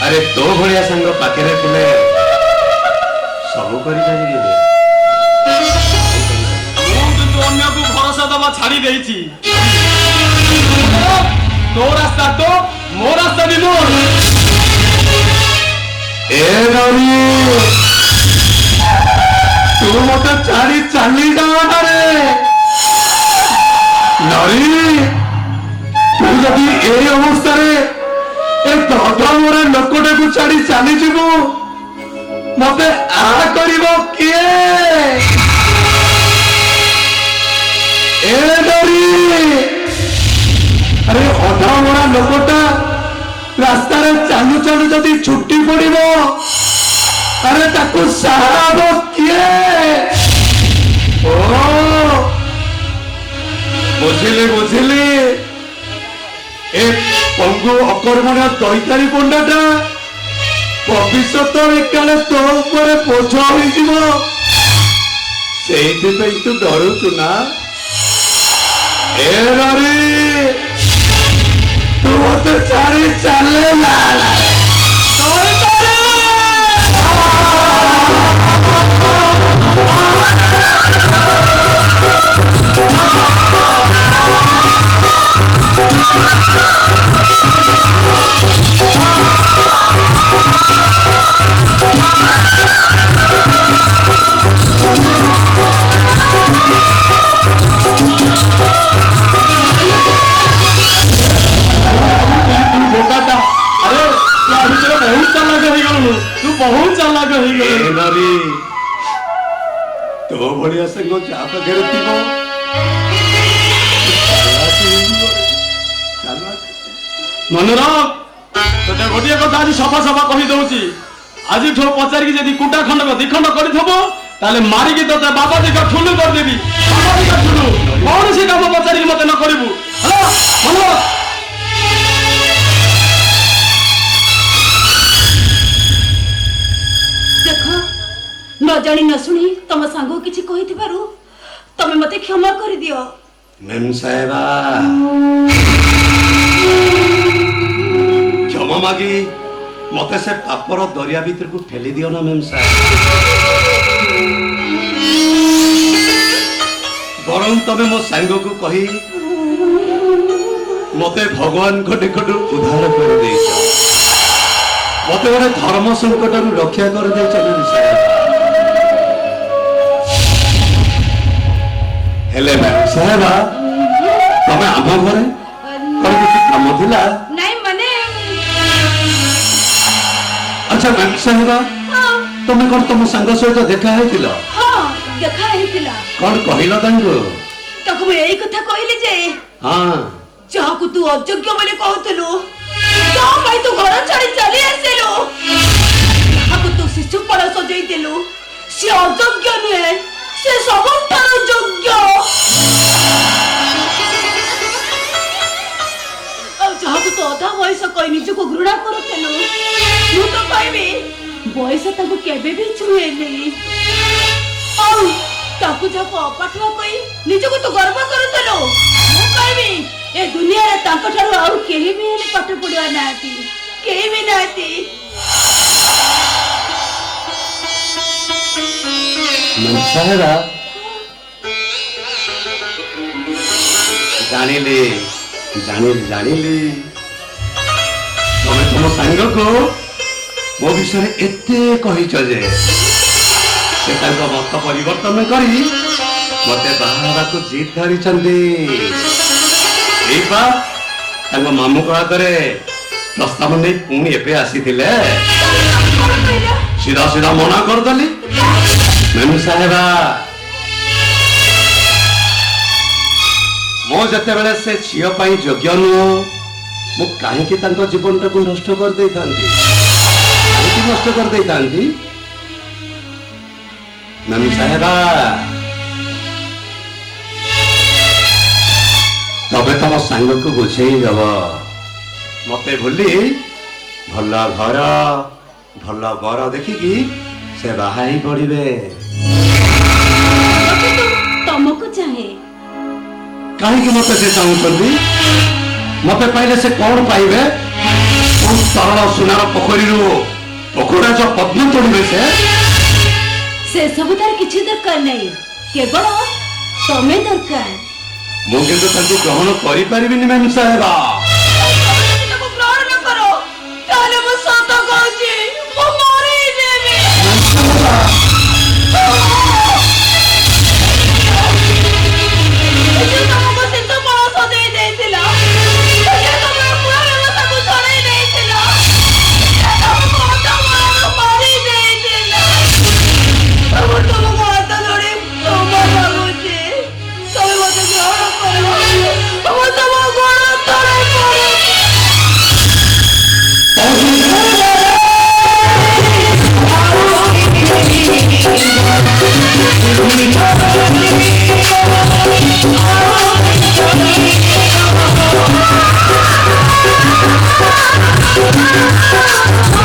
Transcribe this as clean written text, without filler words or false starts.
अरे तो भलिया संग पाखे थे सब कर अन्य को भरोसा दबा छाड़ी देछि तो रास्ता तो मो रास्ता भी मोर ए नरी तू मत छाड़ी चली जाना रे नरी तू जदि ए अवस्था रे ए धर्मरे लोकटे को छाड़ी चली जीवु मते आ करिवो किए ए नरी अरे अधमरा लोकटा रास्ता रे चालू चालू जदि छुट्टी पड़िबो अरे ताकू सहारा किए ओ बुझिली बुझिली ए पंगु अकर्मण्य दैतारी पंडाटा भविष्यत एकाले तो ऊपर बोझ होइजिबो सेइथिपई तू डरुचु ना ए नरी तू मते छाड़ी चले ना बहुत चालाक हो गई तो बढ़िया संग जा पाखे मनोरम तोते गोटे कथा आज सफा सफा कही दउची आज ठो पचारि जदी कुटा खंड को दिखंड करि थबो ताले मारी के तोते बाबा दिका ठुलु कर देबी बाबा दिका ठुलु कौन से काम पचारि मते न करिबु हेलो मनोरम न जानी न सुनी तम सांगो किछि कहिथि पारु तमे मते क्षमा कर दियो मेम साहेबा क्षमा मागी मते से पापर दरिया भीतर को ठेली दियो ना मेम साहेब बरं तमे मो सांग को कही मते भगवान को निकट उद्धार कर देछ मते गोटे धर्म संकट रक्षा कर देछ मेम साहेब हेले मैम साहेबा तमे आम घरे कौन किसी काम थिला नहीं माने अच्छा मैम साहेबा तमे कौन तुम संग सहित देखा हेतिलो हां देखा हेतिला कौन कहिलो तांको तको मैं एई कथा कहिली जे हां जहा को तू अयोग्य बोले कहतलु तो भाई तू घर छाड़ी चली आसेलो जहा को तू शिशु पड़ सजई देलु से अयोग्य नुहे से सबठारो योग्य जहा को तो अधा बयस कई निज को घृणा करथेलु तू तो कहबी बयस ताको केबे भी छुए नहीं औ ताको जाको अपाठवा कई निज को तो गर्व करथेलु मु कहबी ए दुनिया रे ताको ठारो और केही भी हेले पाठ पढिवा नाती केही भी नाती मैम साहेबा जानिली जानिली जानिली तमे तुम सांग को मो विषय एते कहिछ जे से ताको मत परिवर्तन करी मते बाहारा को जीत धरी चंदी एक बार ताको मामू को हातरे प्रस्ताव नै पुणी एपे आसीथिले सीधा सीधा मना कर दली मेम साहेबा मो जते बेले से झियो पाई योग्य नुह मु काहे कि तांको जीवन को नष्ट कर देई थांती काहे नष्ट कर देई थांती मेम साहेबा तबे तम सांग को बुझेई दब मते भूली भल घर भल बर देखिकी से बाहाई पड़िबे तुमको चाहे कहीं मत से चाहूँ मत पाइले से कौन पाइबे ସରଳ ସୁନାର ପୋଖରୀରୁ ପୋଖରା ଯୋଉ ପଦ୍ମ ତୋଳିବେ ସେ ସବୁ ତାର କିଛି ଦରକାର ନାହିଁ, କେବଳ ତମେ ଦରକାର। ମୁଁ କିନ୍ତୁ ତାଙ୍କୁ ଗ୍ରହଣ କରିପାରିବିନି ମ୍ୟାମ୍ ସାହେବ। ତାକୁ ଗ୍ରହଣ ନ କର ତାହେଲେ ମୁଁ ସତ କହୁଛି ମୁଁ ମରିଯିବି। ଯିଏ ତମକୁ ଶେଷ ପଣସ ଦେଇ ଦେଇଥିଲା, ଯିଏ ତମର ପୁରା ବ୍ୟବସ୍ଥାକୁ ଛଡ଼େଇ ଦେଇଥିଲା, ଯିଏ ତମକୁ ଅଧମରାରୁ ମାରି ଦେଇଥିଲା, ମୁଁ ତମକୁ ହାତ ଯୋଡ଼ି କ୍ଷମା ମାଗୁଛି। ତମେ ମୋତେ ଗ୍ରହଣ କର, ମୁଁ ତମ ଗୋଡ଼ ତଳେ ପଡ଼ୁଛି। Oh,